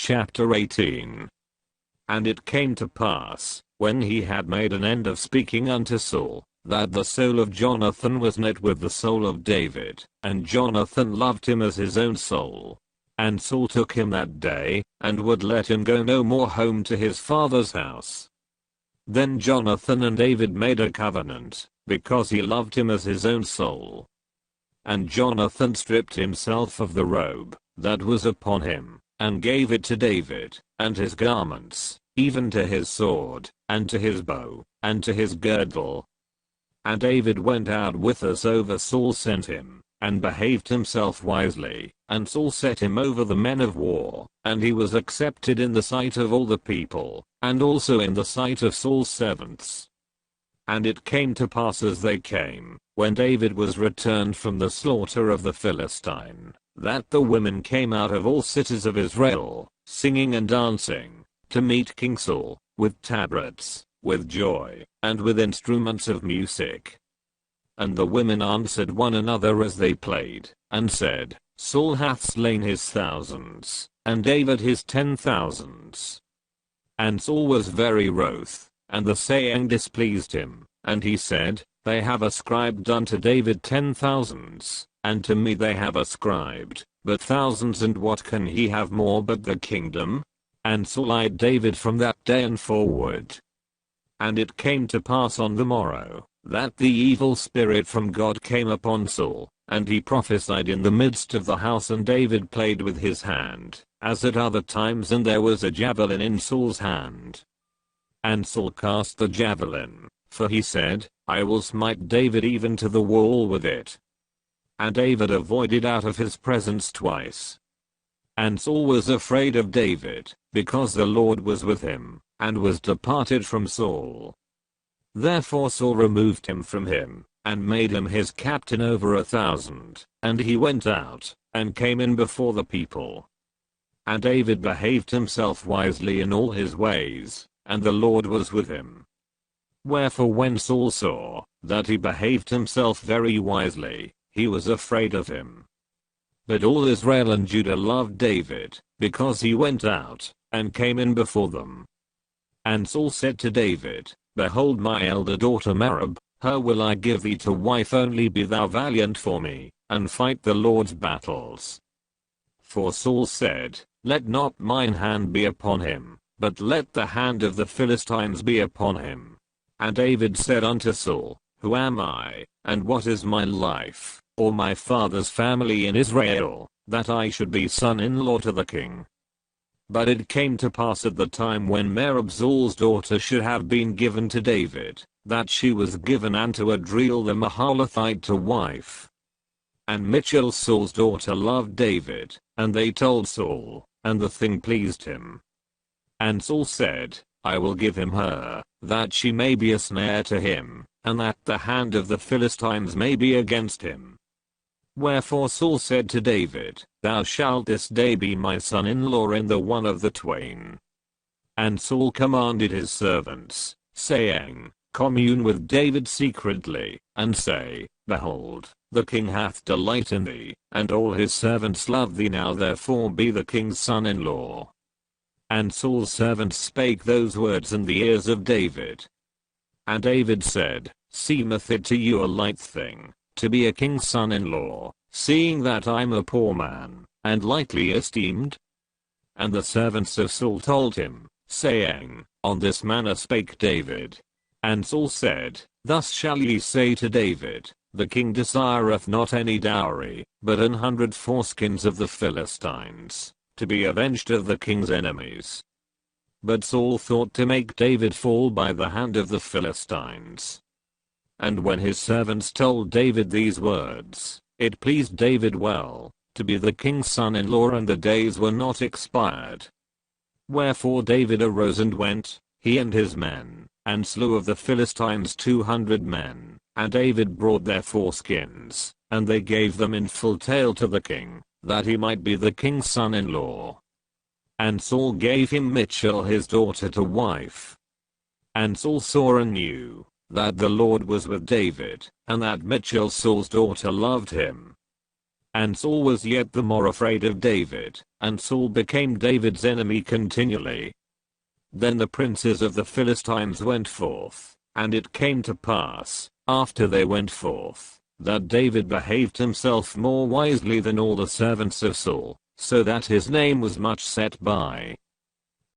Chapter 18. And it came to pass, when he had made an end of speaking unto Saul, that the soul of Jonathan was knit with the soul of David, and Jonathan loved him as his own soul. And Saul took him that day, and would let him go no more home to his father's house. Then Jonathan and David made a covenant, because he loved him as his own soul. And Jonathan stripped himself of the robe that was upon him, and gave it to David, and his garments, even to his sword, and to his bow, and to his girdle. And David went out with us over Saul sent him, and behaved himself wisely, and Saul set him over the men of war, and he was accepted in the sight of all the people, and also in the sight of Saul's servants. And it came to pass as they came, when David was returned from the slaughter of the Philistine, that the women came out of all cities of Israel, singing and dancing, to meet King Saul, with tabrets, with joy, and with instruments of music. And the women answered one another as they played, and said, Saul hath slain his thousands, and David his 10,000s. And Saul was very wroth, and the saying displeased him, and he said, They have ascribed unto David 10,000s, and to me they have ascribed but thousands, and what can he have more but the kingdom? And Saul eyed David from that day and forward. And it came to pass on the morrow, that the evil spirit from God came upon Saul, and he prophesied in the midst of the house, and David played with his hand, as at other times, and there was a javelin in Saul's hand. And Saul cast the javelin, for he said, I will smite David even to the wall with it. And David avoided out of his presence twice. And Saul was afraid of David, because the Lord was with him, and was departed from Saul. Therefore Saul removed him from him, and made him his captain over 1,000, and he went out, and came in before the people. And David behaved himself wisely in all his ways, and the Lord was with him. Wherefore when Saul saw that he behaved himself very wisely, he was afraid of him. But all Israel and Judah loved David, because he went out, and came in before them. And Saul said to David, Behold my elder daughter Merab, her will I give thee to wife, only be thou valiant for me, and fight the Lord's battles. For Saul said, Let not mine hand be upon him, but let the hand of the Philistines be upon him. And David said unto Saul, Who am I, and what is my life, or my father's family in Israel, that I should be son-in-law to the king? But it came to pass at the time when Merab Saul's daughter should have been given to David, that she was given unto Adriel the Mahalathite to wife. And Michal Saul's daughter loved David, and they told Saul, and the thing pleased him. And Saul said, I will give him her, that she may be a snare to him, and that the hand of the Philistines may be against him. Wherefore Saul said to David, Thou shalt this day be my son-in-law in the one of the twain. And Saul commanded his servants, saying, Commune with David secretly, and say, Behold, the king hath delight in thee, and all his servants love thee, now therefore be the king's son-in-law. And Saul's servants spake those words in the ears of David. And David said, Seemeth it to you a light thing, to be a king's son-in-law, seeing that I'm a poor man, and lightly esteemed? And the servants of Saul told him, saying, On this manner spake David. And Saul said, Thus shall ye say to David, The king desireth not any dowry, but 100 foreskins of the Philistines, to be avenged of the king's enemies. But Saul thought to make David fall by the hand of the Philistines. And when his servants told David these words, it pleased David well, to be the king's son-in-law, and the days were not expired. Wherefore David arose and went, he and his men, and slew of the Philistines 200 men, and David brought their foreskins, and they gave them in full tale to the king, that he might be the king's son-in-law. And Saul gave him Michal his daughter to wife. And Saul saw and knew that the Lord was with David, and that Michal Saul's daughter loved him. And Saul was yet the more afraid of David, and Saul became David's enemy continually. Then the princes of the Philistines went forth, and it came to pass, after they went forth, that David behaved himself more wisely than all the servants of Saul, so that his name was much set by.